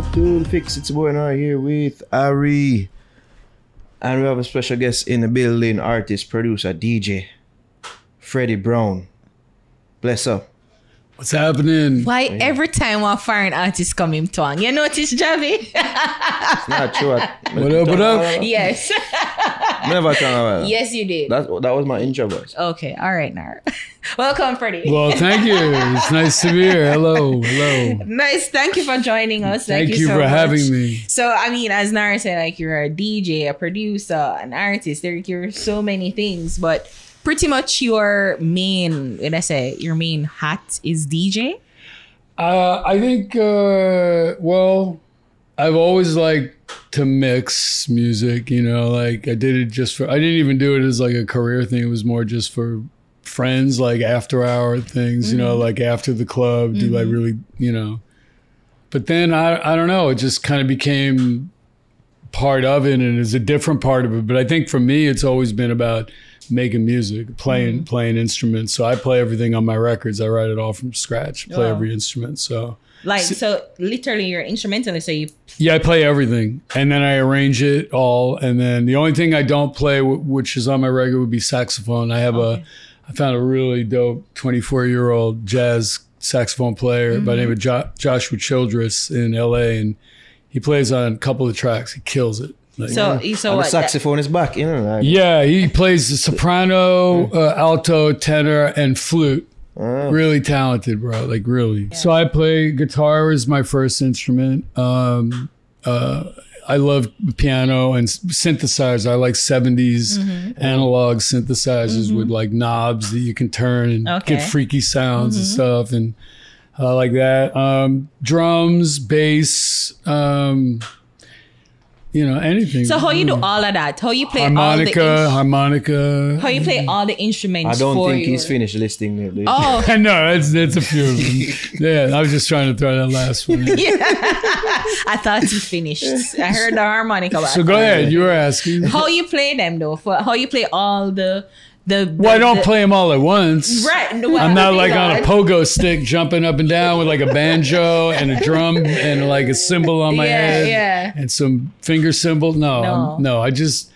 to Fix It's Boy now here with Ari. And we have a special guest in the building, artist, producer, DJ, Freddy Browne. Bless up. What's happening? Why every time one foreign artist come in town? You notice, Javi? It's not true. What up? Yes. Never talk about that. Yes, you did. That was my intro voice. Okay, all right now. Welcome, Freddie. Well, thank you. It's nice to be here. Hello. Nice. Thank you for joining us. Thank you so for much. having me. So, I mean, as Nara said, like, you're a DJ, a producer, an artist. You're so many things, but pretty much your main hat is DJ? I think, well, I've always liked to mix music, you know, like I didn't even do it as like a career thing. It was more just for friends, like after hour things, you know, like after the club, do like really, you know. But then I don't know, it just kind of became part of it and is a different part of it. But I think for me, it's always been about making music, playing instruments. So I play everything on my records. I write it all from scratch, play every instrument. So literally you're instrumentalist. So yeah, I play everything and then I arrange it all. And then the only thing I don't play, which is on my record, would be saxophone. I found a really dope 24-year-old jazz saxophone player by the name of Joshua Childress in LA. And he plays on a couple of tracks. He kills it. Like, so the saxophone is back, you know. Like. Yeah, he plays the soprano, alto, tenor, and flute. Really talented, bro. Like really. Yeah. So I play guitar as my first instrument. I love piano and synthesizers. I like 70s analog synthesizers with like knobs that you can turn and get freaky sounds and stuff. And I like that. Drums, bass, you know, anything. So how you do all of that? How you play harmonica? How you play all the instruments? I don't think he's finished listing it. Oh, no, it's a few of them. Yeah, I was just trying to throw that last one. Yeah. I thought he finished. I heard the harmonica. So go ahead. You were asking how you play them though. How you play all the I don't play them all at once. Right. No, I'm not like on a pogo stick jumping up and down with like a banjo and a drum and like a cymbal on my head and some finger cymbal. No. I just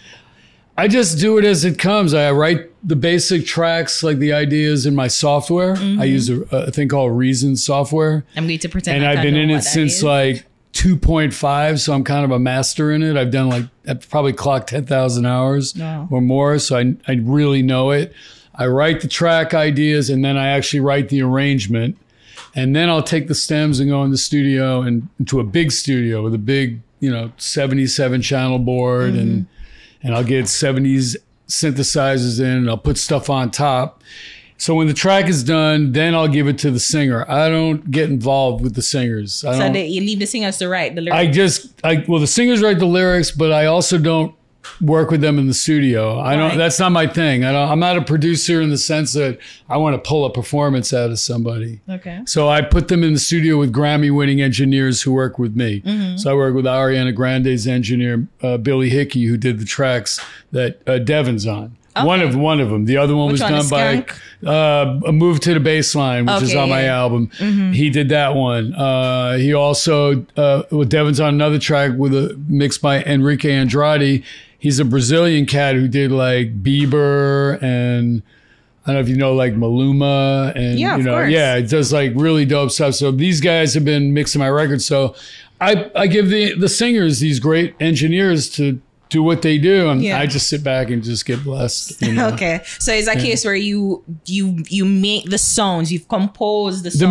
do it as it comes. I write the basic tracks, like the ideas in my software. I use a thing called Reason software. I'm going to pretend. And I've been in it since like 2.5, so I'm kind of a master in it. I've done like, I've probably clocked 10,000 hours or more, so I really know it. I write the track ideas and then I actually write the arrangement. And then I'll take the stems and go in the studio and into a big studio with a big, 77 channel board and I'll get 70s synthesizers in and I'll put stuff on top. So when the track is done, then I'll give it to the singer. I don't get involved with the singers. You leave the singers to write the lyrics. The singers write the lyrics, but I also don't work with them in the studio. That's not my thing. I'm not a producer in the sense that I want to pull a performance out of somebody. Okay. So I put them in the studio with Grammy-winning engineers who work with me. So I work with Ariana Grande's engineer, Billy Hickey, who did the tracks that Devin's on. Okay. One of them. The other one was done by A Move to the Baseline, which is on my album. He did that one. He also, Devin's on another track with a mix by Enrique Andrade. He's a Brazilian cat who did like Bieber and I don't know if you know like Maluma and it does like really dope stuff. So these guys have been mixing my records. So I give the singers these great engineers to do what they do, and I just sit back and just get blessed. Okay, so it's a case where you make the sounds, you've composed the songs, the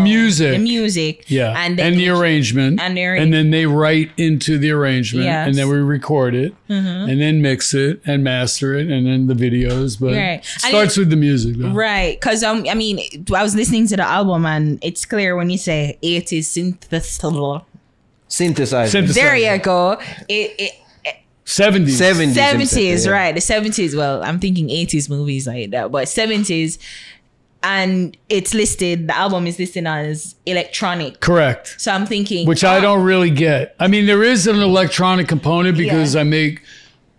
music, and the arrangement, and then they write into the arrangement, and then we record it, and then mix it and master it, and then the videos. But it starts with the music, though. Right? Because I was listening to the album, and it's clear when you say 80s synthesizer. There you go. 70s, right? The 70s. Well, I'm thinking 80s movies like that, but 70s, and it's listed. The album is listed as electronic. Correct. So I'm thinking, which I don't really get. I mean, there is an electronic component because I make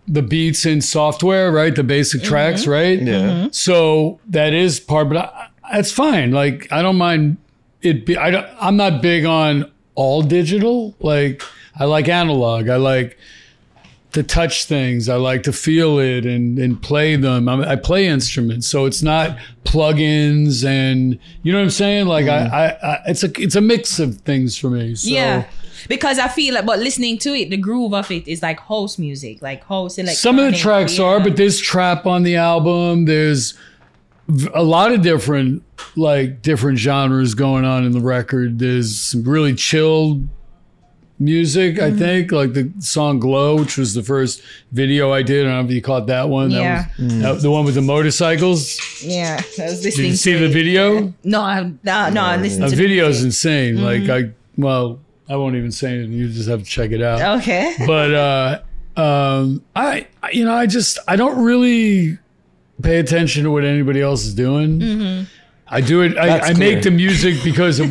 the beats in software, right? The basic tracks, right? Yeah. So that is part, but that's fine. Like I don't mind it. I'm not big on all digital. Like I like analog. I like to touch things. I like to feel it and play them. I play instruments, so it's not plugins and you know what I'm saying. Like it's a mix of things for me. So. Yeah, because I feel like, but listening to it, the groove of it is like house music, like house. Like some of the tracks are, but there's trap on the album. There's a lot of different genres going on in the record. There's some really chill music, I think, like the song Glow, which was the first video I did. I don't know if you caught that one. Yeah. That was the one with the motorcycles. Yeah. I was listening. Did you see the video? No, I'm listening to the video's insane. Like I won't even say it. You just have to check it out. Okay. But I don't really pay attention to what anybody else is doing. I do it. I make the music because of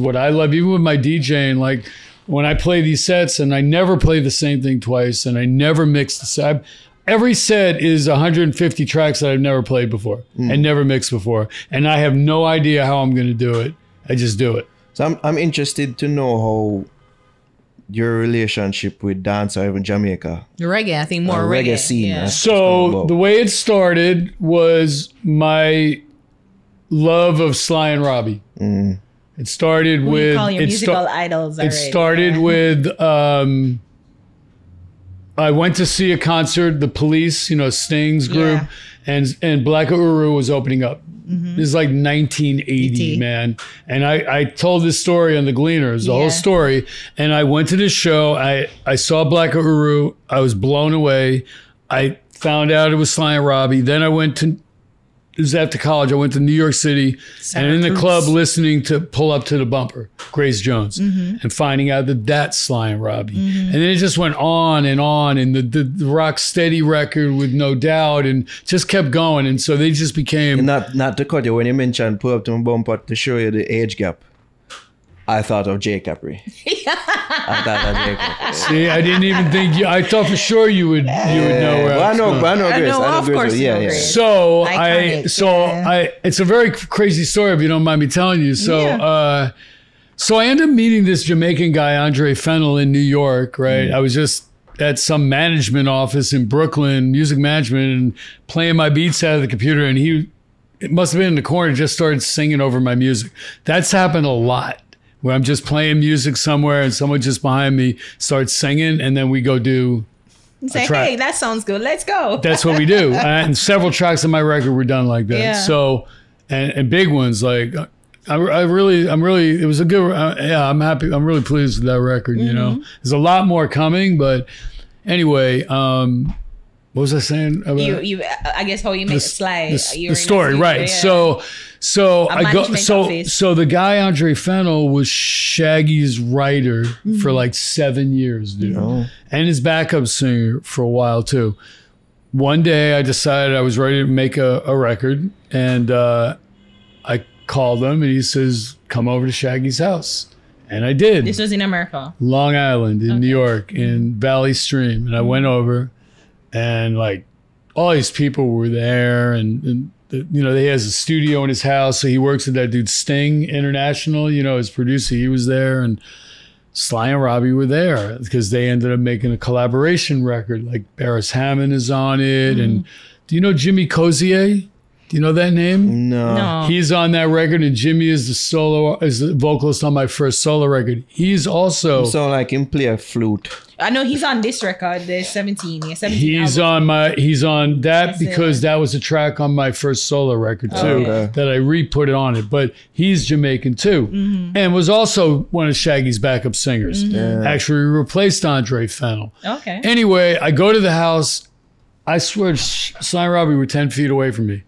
what I love. Even with my DJing, like when I play these sets, and I never play the same thing twice, and I never mix the set. Every set is 150 tracks that I've never played before and never mixed before, and I have no idea how I'm going to do it. I just do it. So I'm interested to know how your relationship with dance or even Jamaica. Reggae, I think more reggae scene. Yeah. So the way it started was my love of Sly and Robbie. It started Who with you call your musical idols already. It started with I went to see a concert, the Police, Sting's group, and Black Uru was opening up. This is like 1980, man. And I told this story on the Gleaners, the whole story. And I went to this show. I saw Black Uru. I was blown away. I found out it was Sly and Robbie. Then it was after college. I went to New York City and in the club listening to Pull Up to the Bumper, Grace Jones, and finding out that that's Sly and Robbie. And then it just went on. And the Rock Steady record with No Doubt and just kept going. And so they just became... Not to cut you, when you mentioned Pull Up to the Bumper to show you the age gap, I thought of Jay Capri. See, I didn't even think I thought for sure you would know where I know Grace. Of course, yeah. So it's a very crazy story if you don't mind me telling you. So so I ended up meeting this Jamaican guy, Andre Fennell, in New York, right? I was just at some management office in Brooklyn, music management, and playing my beats out of the computer, and it must have been in the corner, just started singing over my music. That's happened a lot. Where I'm just playing music somewhere and someone just behind me starts singing and then we go do say, hey, that sounds good. Let's go. That's what we do. And several tracks on my record were done like that. Yeah. So, and big ones like I'm really, it was a good, I'm happy. I'm really pleased with that record. There's a lot more coming, but anyway, what was I saying about you? I guess how you make Sly. The story, right? Yeah. So I go. So the guy Andre Fennell was Shaggy's writer for like 7 years, dude, and his backup singer for a while too. One day I decided I was ready to make a record, and I called him, and he says, "Come over to Shaggy's house." And I did. This was in America, Long Island, in New York, in Valley Stream, and I went over. And like all these people were there, and he has a studio in his house, so he works with that dude Sting International, his producer. He was there, and Sly and Robbie were there because they ended up making a collaboration record. Like Barris Hammond is on it, and do you know Jimmy Cozier? Do you know that name? No. He's on that record, and Jimmy is the vocalist on my first solo record. He's also... You sound like him play a flute. I know he's on this record, the 17. Yeah, 17 he's on that because that was a track on my first solo record too, that I re-put it on it. But he's Jamaican too, and was also one of Shaggy's backup singers. Actually replaced Andre Fennell. Okay. Anyway, I go to the house. I swear Sly and Robbie were 10 feet away from me.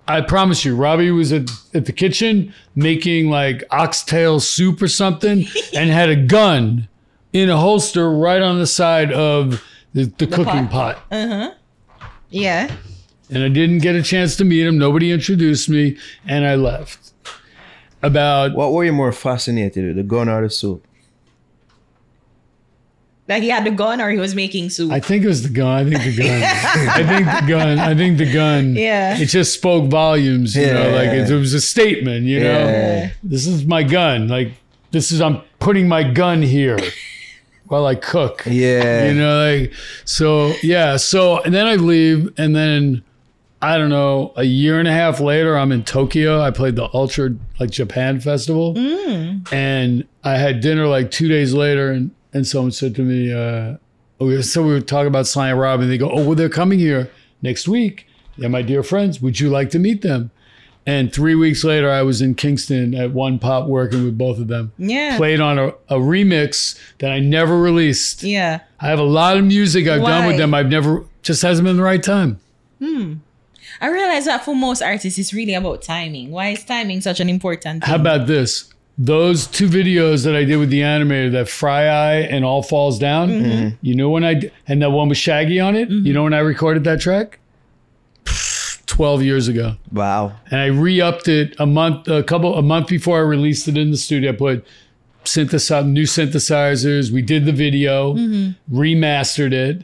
I promise you, Robbie was at the kitchen making like oxtail soup or something and had a gun in a holster right on the side of the cooking pot. Yeah. And I didn't get a chance to meet him. Nobody introduced me, and I left. What were you more fascinated with, the gun or the soup? Like he had the gun or he was making soup? I think it was the gun. I think the gun. Yeah. It just spoke volumes, you know, like it was a statement, you know. This is my gun. Like, I'm putting my gun here. while I cook. Yeah. You know, like, so, yeah. So, and then I leave, and then, I don't know, a year and a half later, I'm in Tokyo. I played the Ultra, like, Japan Festival. And I had dinner, like, 2 days later, and someone said to me, we were talking about Sly Robbie, and they go, oh, well, they're coming here next week. They're my dear friends. Would you like to meet them? And 3 weeks later, I was in Kingston at One Pop working with both of them. Yeah. Played on a remix that I never released. Yeah. I have a lot of music I've done with them. I've never, just hasn't been the right time. I realize that for most artists, it's really about timing. Why is timing such an important thing? How about this? Those 2 videos that I did with the animator, that Fry Eye and All Falls Down, you know when and that one with Shaggy on it, you know when I recorded that track? 12 years ago. Wow. And I re-upped it a month before I released it in the studio. I put new synthesizers. We did the video, remastered it.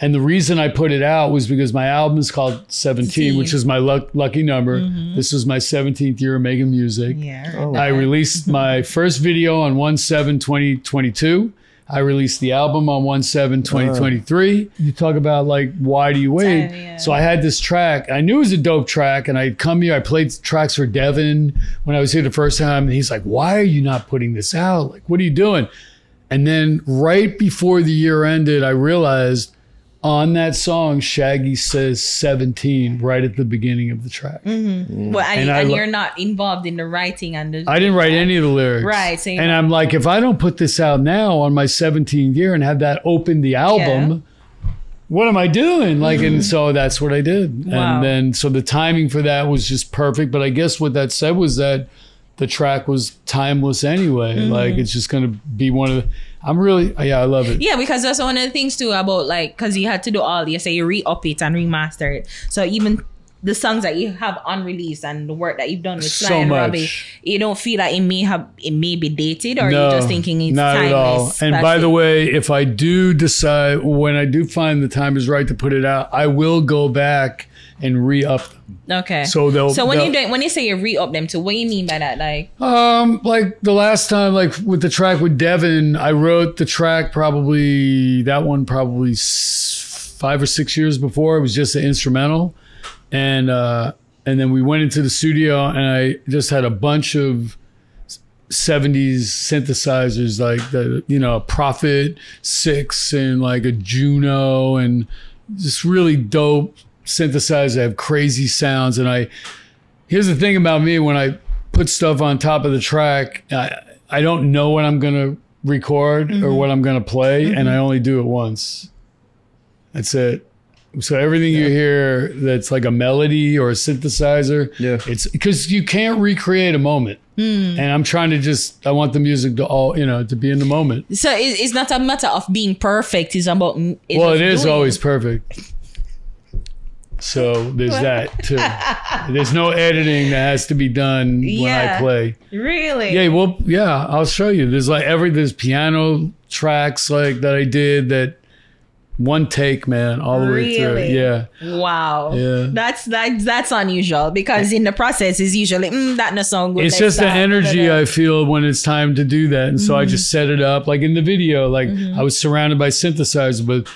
And the reason I put it out was because my album is called 17, which is my lucky number. This was my 17th year of making music. Yeah. I released my first video on 1/7/2022. I released the album on 1/7/2023. You talk about like, why do you wait? Yeah. So I had this track. I knew it was a dope track, and I'd come here. I played tracks for Devin when I was here the first time, and he's like, why are you not putting this out? Like, what are you doing? And then right before the year ended, I realized on that song, Shaggy says 17 right at the beginning of the track. Well, and you're not involved in the writing and the... I didn't write any of the lyrics. Right. So and I'm like, if I don't put this out now on my 17th year and have that open the album, what am I doing? Like, and so that's what I did. Wow. And then, so the timing for that was just perfect. But I guess what that said was that the track was timeless anyway. Like, it's just going to be one of the... I love it. Yeah, because that's one of the things too about like, because you had to do all, you say you re-up it and remaster it. So even the songs that you have unreleased and the work that you've done with Sly and Robbie, you don't feel like it may be dated, or you're just thinking it's not timeless. At all. And by the way, if I do decide, when I do find the time is right to put it out, I will go back and re-up them. Okay. So when you say you re-up them, to what do you mean by that? Like the last time, like with the track with Devin, I wrote the track probably 5 or 6 years before. It was just an instrumental, and then we went into the studio, and I just had a bunch of 70s synthesizers, like a Prophet 6 and like a Juno, and just really dope synthesizers that have crazy sounds. And here's the thing about me: when I put stuff on top of the track, I don't know what I'm gonna record or what I'm gonna play, and I only do it once. That's it. So everything you hear that's like a melody or a synthesizer, it's because you can't recreate a moment. And I'm trying to I want the music to to be in the moment. So it's not a matter of being perfect. It's about it is always perfect. So there's that too. There's no editing that has to be done when I play. Really? Yeah. Well, yeah. I'll show you. There's piano tracks like that I did that one take, man, all the way through. Yeah. Wow. Yeah. That's unusual, because in the process is usually that no song good. It's just the energy I feel when it's time to do that, and so I just set it up like in the video. Like I was surrounded by synthesizers, but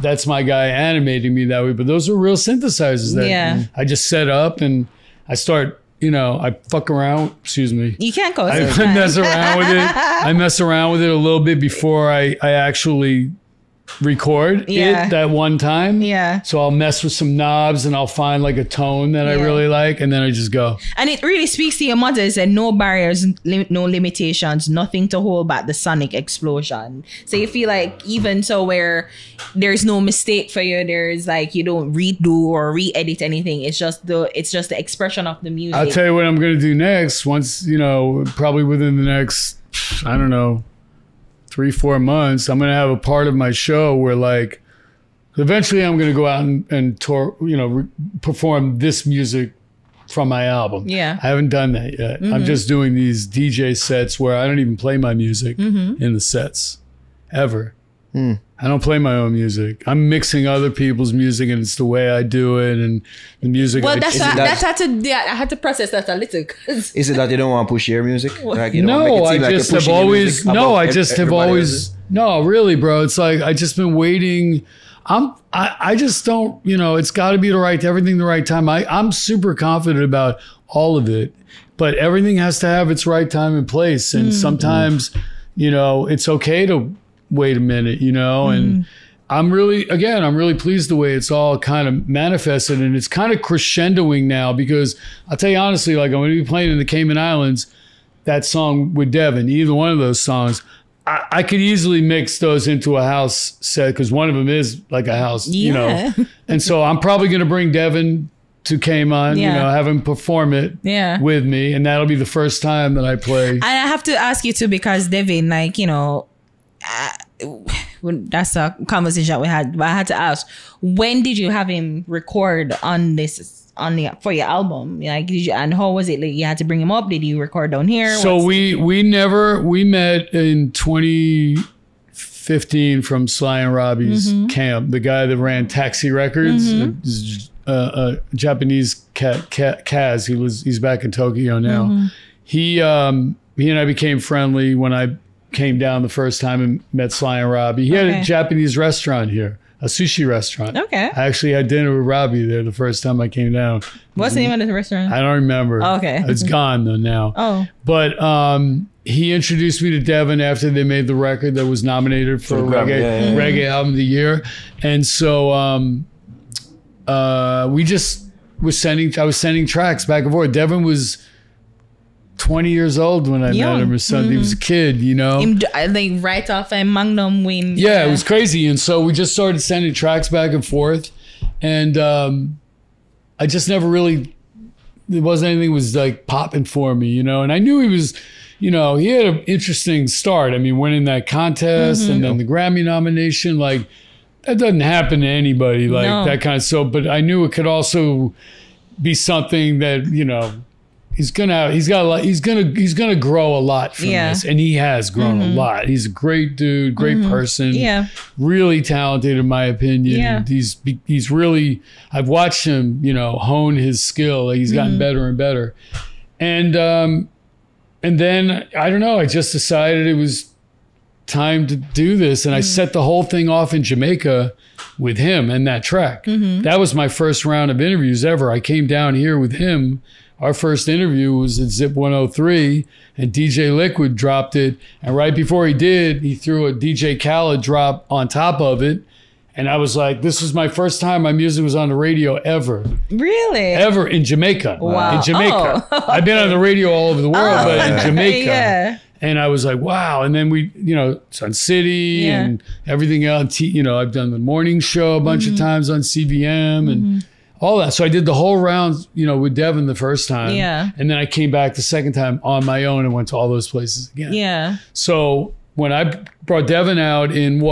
that's my guy animating me that way. But those are real synthesizers that I just set up, and I start, I fuck around. Excuse me. You can't go. I mess around with it. I mess around with it a little bit before I actually record it that one time. Yeah. So I'll mess with some knobs and I'll find like a tone that I really like, and then I just go. And it really speaks to your mother. It said no barriers, no limitations, nothing to hold back the sonic explosion. So you feel like even so where there's no mistake for you, there's like you don't redo or re-edit anything. It's just the expression of the music. I'll tell you what I'm gonna do next. Once, probably within the next, I don't know, 3-4 months, I'm going to have a part of my show where like eventually I'm going to go out and tour, perform this music from my album. Yeah. I haven't done that yet. I'm just doing these DJ sets where I don't even play my music in the sets ever. I don't play my own music. I'm mixing other people's music, and it's the way I do it, and the music. Well, I had to process that a little. Is it that you don't want to push your music? Like, you no, don't make it I seem like just you're have pushing your always. music No, above I just have everybody always. else's? No, really, bro. It's like I just been waiting. I just don't. You know, it's got to be everything the right time. I'm super confident about all of it, but everything has to have its right time and place. And sometimes, you know, it's okay to wait a minute. You know, and I'm really pleased the way it's all kind of manifested, and it's kind of crescendoing now, because I'll tell you honestly, like I'm going to be playing in the Cayman Islands, that song with Devin, either one of those songs, I could easily mix those into a house set, because one of them is like a house, you know. And so I'm probably going to bring Devin to Cayman, you know, have him perform it with me, and that'll be the first time that I play. And I have to ask you too, because Devin, like, you know, that's a conversation we had, but I had to ask, when did you have him record for your album? Like, and how was it? Like, you had to bring him up? Did you record down here? So we met in 2015 from Sly Robbie's camp. The guy that ran Taxi Records, a Japanese cat, Kaz. He's back in Tokyo now. He and I became friendly when I came down the first time and met Sly and Robbie. He had a Japanese restaurant here, a sushi restaurant. Okay. I actually had dinner with Robbie there the first time I came down. What's the name of the restaurant? I don't remember. Oh, okay. It's gone though now. Oh. But he introduced me to Devin after they made the record that was nominated for Reggae Album of the Year. And so we just I was sending tracks back and forth. Devin was 20 years old when I met him or something. He was a kid, you know. I think right off a Magnum win. Yeah, it was crazy. And so we just started sending tracks back and forth. And I just never really, there wasn't anything was like popping for me, you know. And I knew he was, you know, he had an interesting start. I mean, winning that contest and then the Grammy nomination, like that doesn't happen to anybody, like that kind of. So, but I knew it could also be something that, you know, he's gonna grow a lot from this, and he has grown a lot. He's a great dude, great person, really talented in my opinion. Yeah. He's really, I've watched him, you know, hone his skill. Like, he's gotten better and better, and then I don't know. I just decided it was time to do this, and I set the whole thing off in Jamaica with him and that track. That was my first round of interviews ever. I came down here with him. Our first interview was at Zip 103, and DJ Liquid dropped it. And right before he did, he threw a DJ Khaled drop on top of it. And I was like, this was my first time my music was on the radio ever. Really? Ever in Jamaica. Wow. In Jamaica. Oh. I've been on the radio all over the world, but in Jamaica. Yeah. And I was like, wow. And then we, you know, Sun City and everything else. You know, I've done the morning show a bunch of times on CBM and all that. So I did the whole round, you know, with Devin the first time. Yeah. And then I came back the second time on my own and went to all those places again. Yeah. So when I brought Devin out in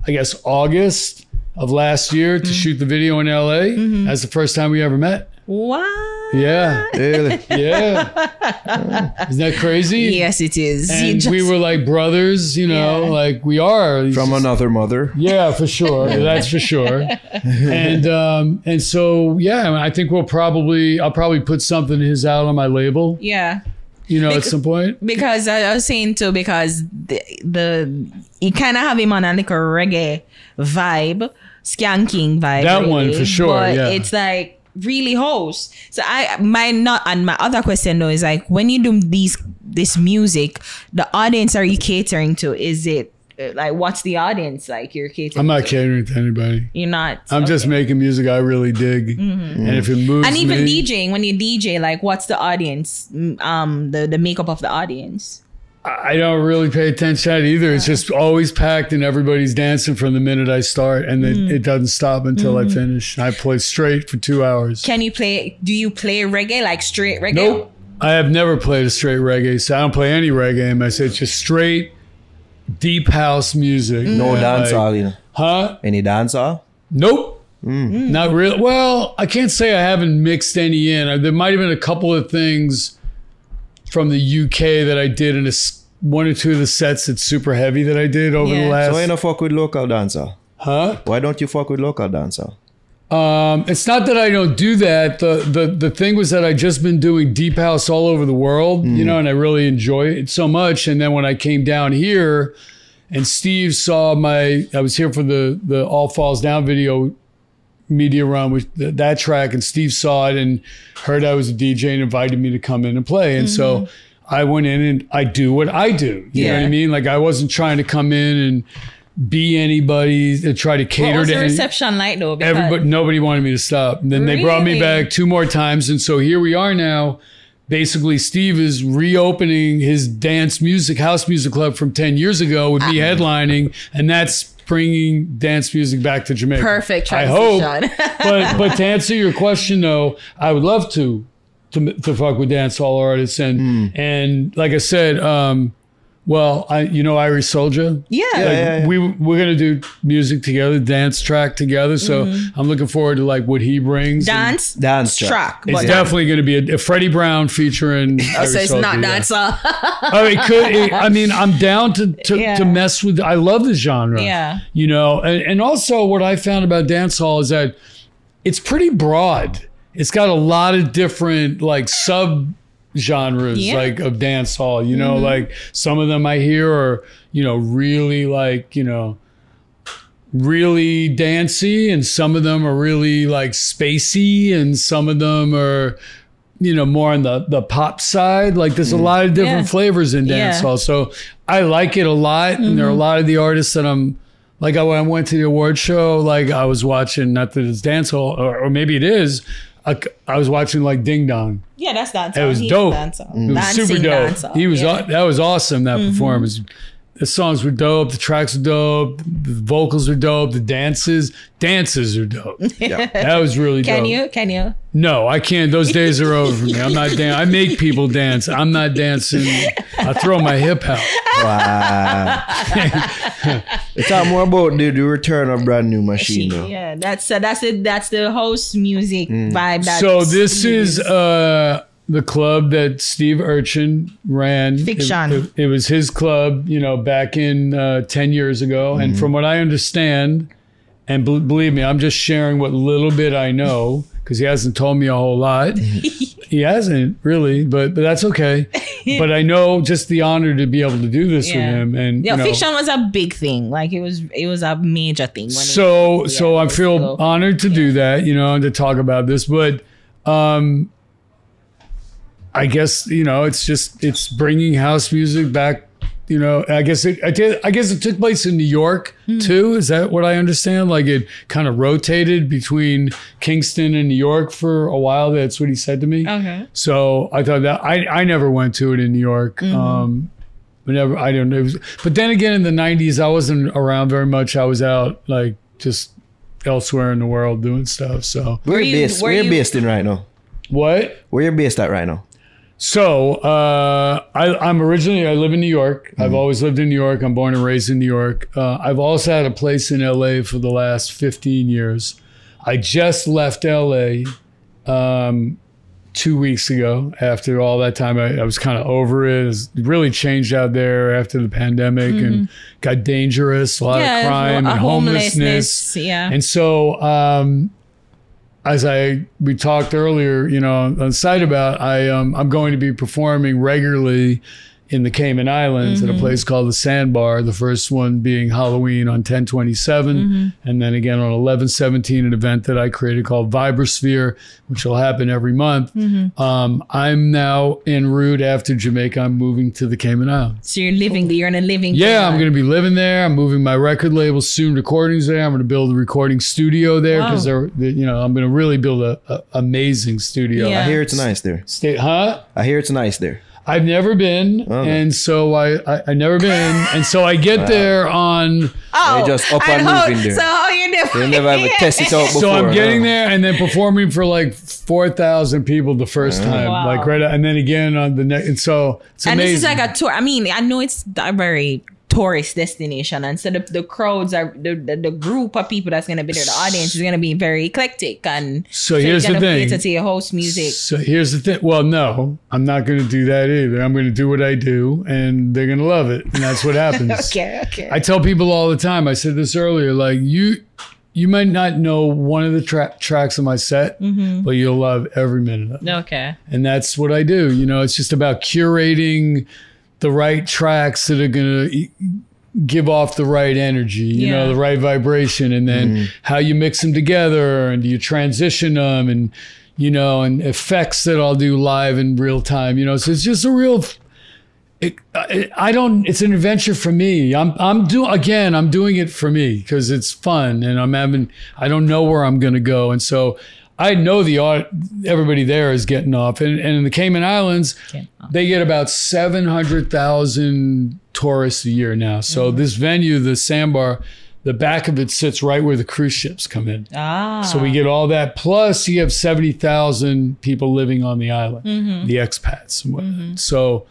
I guess August of last year to shoot the video in LA, that's the first time we ever met. What? Yeah. Really? Yeah. Isn't that crazy? Yes, it is. And we were like brothers, you know, like we are. From another mother. Yeah, for sure. That's for sure. And so, yeah, I think I'll probably put something of his out on my label. Yeah. You know, at some point. Because I was saying too, because you kind of have him on a like a reggae vibe, skanking vibe. That really, one for sure. But it's like really host. So my other question though is like, when you do this music, the audience are you catering to? Is it like, what's the audience like you're catering? I'm not catering to anybody. You're not. I'm just making music I really dig, and if it moves. And even DJing, when you DJ, like, what's the audience? The makeup of the audience. I don't really pay attention to it either. It's just always packed and everybody's dancing from the minute I start, and it doesn't stop until I finish. I play straight for 2 hours. Do you play reggae, like straight reggae? Nope. I have never played a straight reggae, so I don't play any reggae in my set. It's just straight deep house music. No dancehall, you know? Huh? Any dancehall? Nope. Not really. Well, I can't say I haven't mixed any in. There might have been a couple of things from the UK that I did in one or two of the sets that's super heavy that I did over the last. So why you not fuck with local dancer? Huh? Why don't you fuck with local dancer? It's not that I don't do that. The thing was that I just been doing deep house all over the world, you know, and I really enjoy it so much. And then when I came down here, and Steve saw I was here for the All Falls Down video media run with that track, and Steve saw it and heard I was a DJ and invited me to come in and play. And so I went in and I do what I do. You know what I mean? Like I wasn't trying to come in and be anybody to try to cater what was to the reception like though? everybody. Nobody wanted me to stop. And then they brought me back 2 more times, and so here we are now. Basically, Steve is reopening his house music club from 10 years ago with me headlining, and that's bringing dance music back to Jamaica. Perfect transition. I hope. but to answer your question, though, I would love to fuck with dancehall artists, and like I said, well, Irie Soldier. Yeah. We're gonna do music together, dance track together. So I'm looking forward to like what he brings. Dance track. It's definitely going to be a Freddy Browne featuring. So it's not dancehall. Oh, it could. I mean, I'm down to mess with. I love the genre. Yeah. You know, and also what I found about dancehall is that it's pretty broad. It's got a lot of different like sub genres like of dance hall, you know, like some of them I hear are, you know, really like, you know, really dancey, and some of them are really like spacey, and some of them are, you know, more on the pop side. Like there's a lot of different flavors in dance hall. So I like it a lot. And there are a lot of the artists that I'm like, when I went to the award show, like I was watching, not that it's dance hall or maybe it is, I was watching like Ding Dong. Yeah, that's dancehall. It was dope. It was super dope. He was that was awesome, that performance. The songs were dope, the tracks were dope, the vocals were dope, the dances are dope. That was really dope. Can you? No, I can't. Those days are over for me. I'm not dancing. I make people dance. I'm not dancing. I throw my hip out. Wow. It's not more about the return of Brand New Machine though. Yeah, that's it. That's the house music vibe. So this is the club that Steve Urchin ran. Fiction. It was his club, you know, back in 10 years ago. And from what I understand, and believe me, I'm just sharing what little bit I know, because he hasn't told me a whole lot. He hasn't really, but that's okay. But I know just the honor to be able to do this with him. And you know, Fiction was a big thing. Like it was a major thing. So I feel honored to do that, you know, and to talk about this. But I guess, you know, it's bringing house music back. You know, I guess it took place in New York too. Is that what I understand? Like it kind of rotated between Kingston and New York for a while. That's what he said to me. Okay. So I thought that I never went to it in New York. Whenever I don't know. But then again, in the 90s, I wasn't around very much. I was out like just elsewhere in the world doing stuff. So where you based in right now? What? Where you based at right now? So I live in New York. I've always lived in New York. I'm born and raised in New York. I've also had a place in LA for the last 15 years. I just left LA 2 weeks ago. After all that time, I was kind of over it. It really changed out there after the pandemic and got dangerous, a lot of crime and homelessness. Yeah. And so as we talked earlier, you know, on the site about, I'm going to be performing regularly in the Cayman Islands at a place called the Sandbar. The first one being Halloween on 10/27, and then again on 11/17, an event that I created called Vibrosphere, which will happen every month. I'm now en route after Jamaica. I'm moving to the Cayman Islands. So you're in a living. Yeah, I'm going to be living there. I'm moving my record label, Soon Recordings there. I'm going to build a recording studio there because I'm going to really build a amazing studio. I hear it's nice there. I hear it's nice there. I've never been, and so I never been, and so I get there on. They just up and moving there. So how you never? They never ever test it out before. So I'm getting there and then performing for like 4,000 people the first time, like right, and then again on the next, and so it's amazing. And this is like a tour. I mean, I know it's a very tourist destination, and so the crowds are the group of people that's going to be there, the audience is going to be very eclectic, and so here's the thing, to your host music. So here's the thing, well, no, I'm not going to do that either. I'm going to do what I do, and they're going to love it, and that's what happens. Okay. I tell people all the time, I said this earlier, like you might not know one of the tracks of my set, but you'll love every minute of it. Okay. And that's what I do. You know, it's just about curating the right tracks that are going to give off the right energy, you know, the right vibration, and then how you mix them together, and you transition them, and, you know, and effects that I'll do live in real time, you know. So it's just a real... it's an adventure for me. I'm doing it for me because it's fun, and I don't know where I'm going to go. And so I know everybody there is getting off. And in the Cayman Islands, they get about 700,000 tourists a year now. So this venue, the Sandbar, the back of it sits right where the cruise ships come in. So we get all that. Plus you have 70,000 people living on the island, the expats and whatnot. So,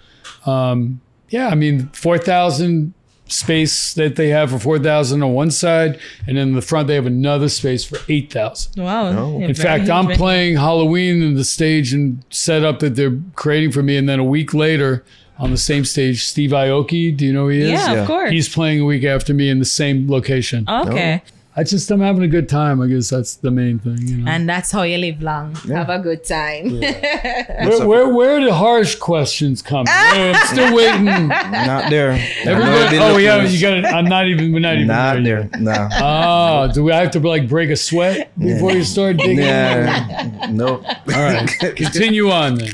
yeah, I mean, 4,000 space that they have for 4,000 on one side, and then in the front they have another space for 8,000. Wow. Oh. In fact, I'm playing Halloween in the stage and setup that they're creating for me, and then a week later on the same stage, Steve Aoki, do you know who he is? Yeah, of course. He's playing a week after me in the same location. Okay. I'm having a good time. I guess that's the main thing, you know. And that's how you live long. Have a good time. Where are the harsh questions coming? I'm still waiting. Not there. Everybody, we're not even Not there. there. No. Oh, do I have to like break a sweat before you start digging? Yeah. No. All right, continue on then.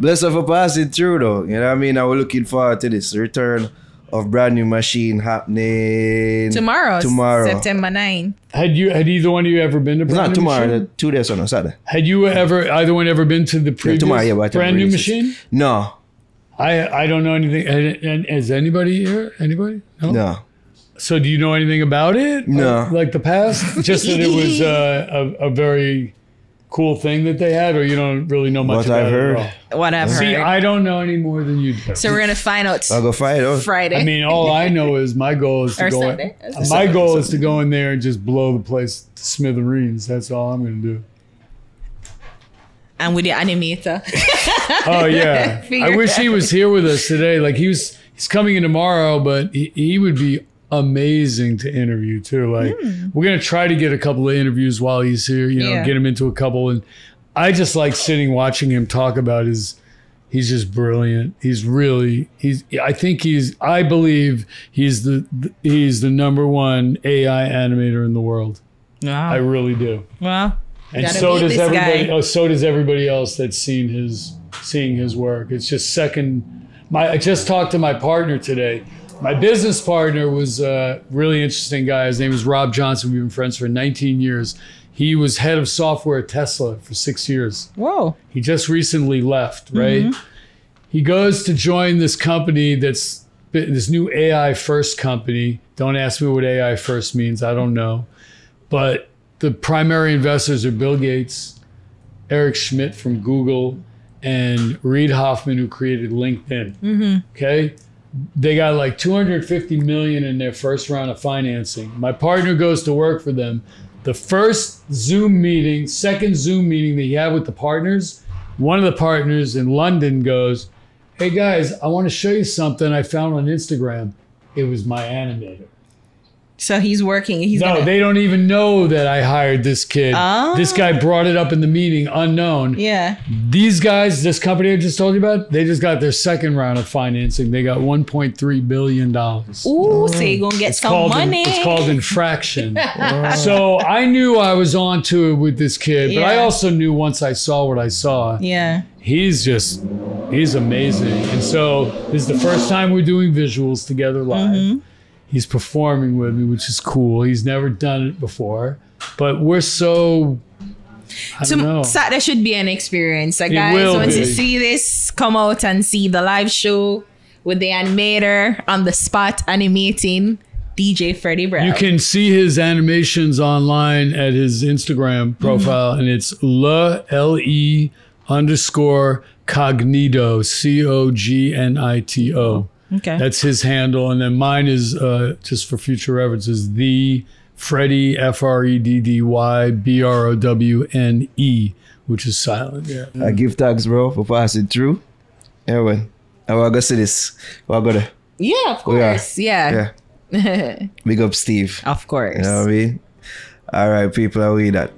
Bless her for passing through though. You know what I mean? I was looking forward to this return of Brand New Machine happening Tomorrow. September 9th. Had either one of you ever been to It's Brand not New tomorrow, Machine? 2 days on Saturday. Had you either one ever been to the previous but Brand New Machine? No. I don't know anything. And is anybody here? Anybody? No. So do you know anything about it? No. Like the past? Just that it was a very cool thing that they had, or you don't really know much What about I've it heard. at all? What I've See, heard. I don't know any more than you do. So we're gonna find out I'll go find out. Friday. I mean, all I know is my goal is to Or go. Sunday. My goal is to go in there and just blow the place to smithereens. That's all I'm going to do. and with the animator. Oh yeah, I wish he was here with us today. Like he's coming in tomorrow, but he would be amazing to interview too. Like we're gonna try to get a couple of interviews while he's here. You know, get him into a couple. And I just like watching him talk about his. He's just brilliant. I believe he's the number one AI animator in the world. Wow. I really do. Well, and so does everybody. Oh, so does everybody else that's seeing his work. It's just second. I just talked to my partner today. My business partner was a really interesting guy. His name is Rob Johnson. We've been friends for 19 years. He was head of software at Tesla for 6 years. Whoa. He just recently left, right? He goes to join this company that's this new AI first company. Don't ask me what AI first means. I don't know. But the primary investors are Bill Gates, Eric Schmidt from Google, and Reid Hoffman, who created LinkedIn. Okay? They got like $250 million in their first round of financing. My partner goes to work for them. The first second Zoom meeting that he had with the partners, one of the partners in London goes, "Hey guys, I want to show you something I found on Instagram." It was my animator. So he's working. They don't even know that I hired this kid. Oh. This guy brought it up in the meeting, unknown. Yeah. These guys, this company I just told you about, they just got their second round of financing. They got $1.3 billion. Ooh, so you're going to get some money. It's called infraction. So I knew I was on to it with this kid, but I also knew once I saw what I saw. Yeah. He's amazing. And so this is the first time we're doing visuals together live. He's performing with me, which is cool. He's never done it before, but we're so, I don't know. Saturday should be an experience. So guys, once you see this, come out and see the live show with the animator on the spot animating DJ Freddy Browne. You can see his animations online at his Instagram profile, and it's LE_Cognito, COGNITO. Okay. That's his handle. And then mine is, just for future reference, is the Freddy, Freddy Browne, which is silent. Yeah. I give thanks, bro, for passing through. Yeah, well, I want to go see this. I go there. Yeah, of course. Yeah. Big up Steve. Of course. You know what I mean? All right, people, are we that?